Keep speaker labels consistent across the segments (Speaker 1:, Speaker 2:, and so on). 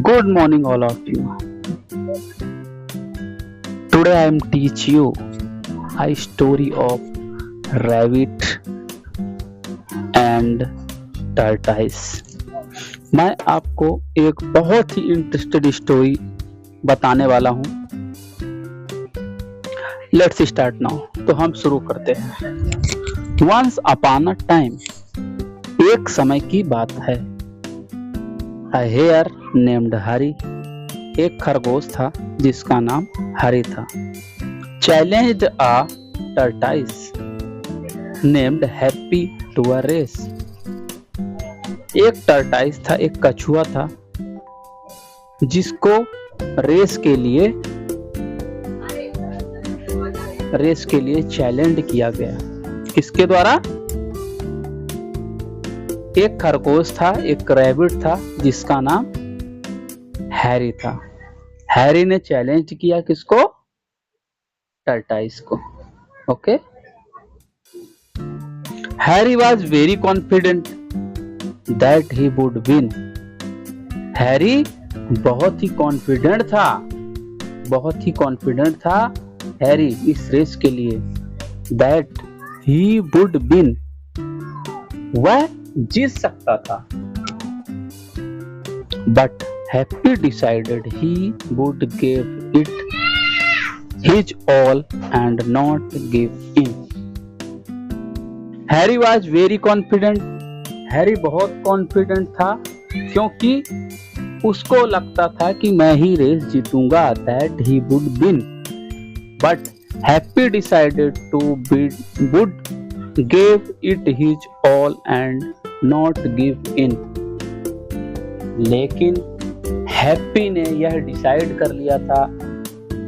Speaker 1: Good morning, all of you. Today I am teach you a story of rabbit and tortoise. मैं आपको एक बहुत ही interested story बताने वाला हूँ. Let's start now. तो हम शुरू करते हैं. वंस अपॉन अ टाइम, एक समय की बात है. A hare named हरी, एक खरगोश था जिसका नाम हरी था. Challenged a tortoise named happy to a race. एक टर्टाइस था, एक कछुआ था जिसको रेस के लिए चैलेंज किया गया. किसके द्वारा? एक खरगोश था, एक रैबिट था जिसका नाम हैरी था. हैरी ने चैलेंज किया किसको? टर्टाइस को. Okay. Harry was very confident that he would win. Harry बहुत ही कॉन्फिडेंट था हैरी इस रेस के लिए. दैट ही वुड विन, वह जीत सकता था. But Happy decided he would give it his all and not give in. Harry was very confident. Harry बहुत कॉन्फिडेंट था क्योंकि उसको लगता था कि मैं ही रेस जीतूंगा. That he would win. But Happy decided to would give it his all and not give in. लेकिन हैप्पी ने यह डिसाइड कर लिया था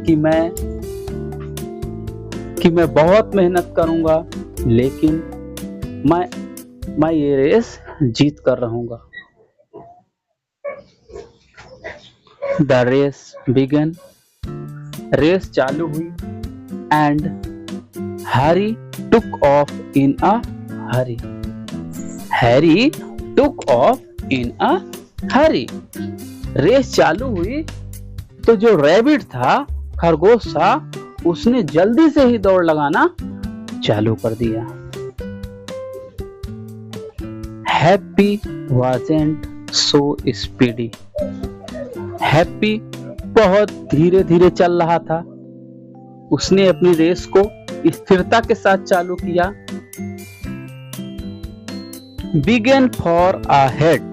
Speaker 1: कि मैं बहुत मेहनत करूंगा, लेकिन मैं ये रेस जीत कर रहूंगा. The race begin. रेस चालू हुई and Harry took off in a hurry. Harry took off in a hurry. Race चालू हुई तो जो रैबिट था, खरगोश था, उसने जल्दी से ही दौड़ लगाना चालू कर दिया. हैप्पी वाज़न्ट सो स्पीडी. हैप्पी बहुत धीरे धीरे चल रहा था. उसने अपनी रेस को स्थिरता के साथ चालू किया. Began far ahead.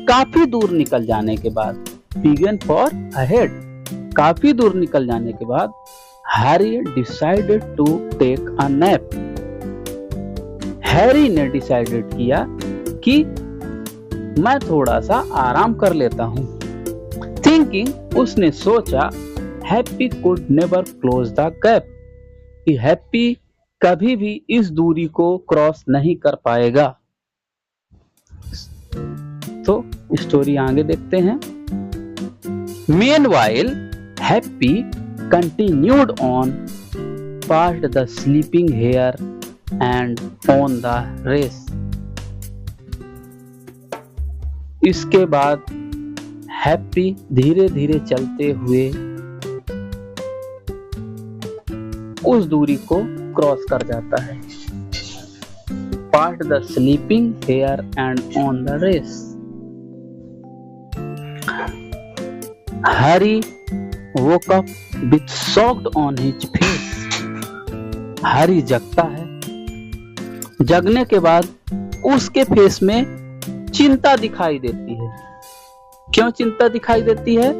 Speaker 1: काफी दूर निकल जाने के बाद, बिगन फॉर अहेड, काफी दूर निकल जाने के बाद Harry decided to take a nap. Harry ने डिसाइडेड किया कि मैं थोड़ा सा आराम कर लेता हूं. थिंकिंग, उसने सोचा, happy could never close the gap, कि हैप्पी कभी भी इस दूरी को क्रॉस नहीं कर पाएगा. तो स्टोरी आगे देखते हैं. Meanwhile, Happy continued on past the sleeping hare and on the race. इसके बाद हैप्पी धीरे धीरे चलते हुए उस दूरी को क्रॉस कर जाता है. Past the sleeping hare and on the race. Harry woke up with shocked on his face. Harry जगता है. जगने के बाद उसके फेस में चिंता दिखाई देती है. क्यों चिंता दिखाई देती है?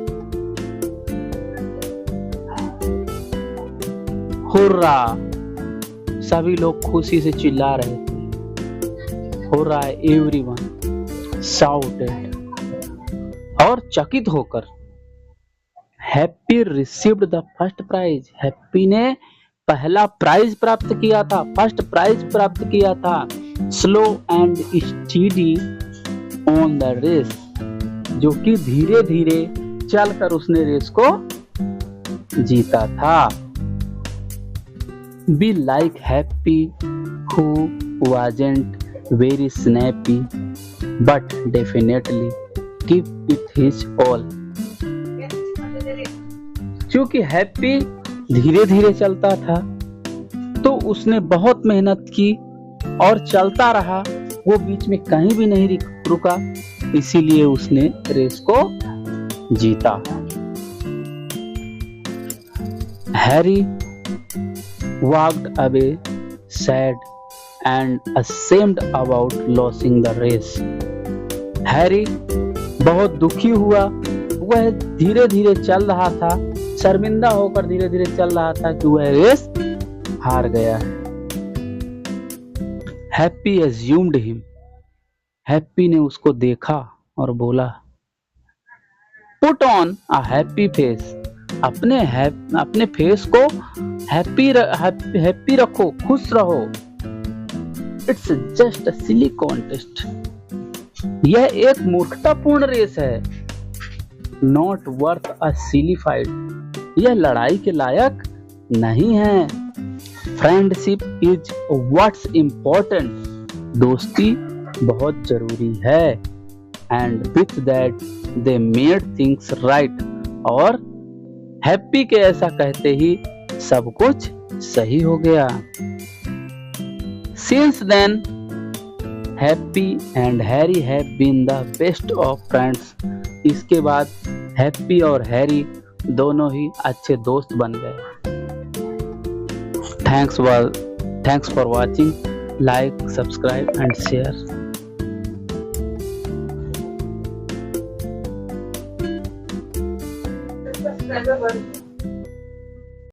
Speaker 1: हुर्रा! सभी लोग खुशी से चिल्ला रहे थे. हुर्रा! Everyone shouted. और चकित होकर Happy received the first prize. Happy ने पहला प्राइज प्राप्त किया था, फर्स्ट प्राइज प्राप्त किया था. Slow and steady on the race, जो कि धीरे धीरे चलकर उसने रेस को जीता था. Be like happy who wasn't very snappy but definitely give it his all। क्योंकि हैप्पी धीरे धीरे चलता था तो उसने बहुत मेहनत की और चलता रहा, वो बीच में कहीं भी नहीं रुका, इसीलिए उसने रेस को जीता। Harry walked away sad and ashamed about losing the race। Harry बहुत दुखी हुआ, वह धीरे धीरे चल रहा था, शर्मिंदा होकर धीरे धीरे चल रहा था कि वह रेस हार गया है। Happy assumed him। हैप्पी ने उसको देखा और बोला, put on a happy face. अपने फेस को हैप्पी रखो, खुश रहो। It's just a silly contest. यह एक मूर्खतापूर्ण रेस है। Not worth a silly fight. यह लड़ाई के लायक नहीं है। Friendship is what's important. दोस्ती बहुत जरूरी है। And with that they made things right. और हैप्पी के ऐसा कहते ही सब कुछ सही हो गया। Since then, Happy and Harry have been the best of friends। इसके बाद हैप्पी और हैरी दोनों ही अच्छे दोस्त बन गए। Thanks for watching, like, subscribe and share।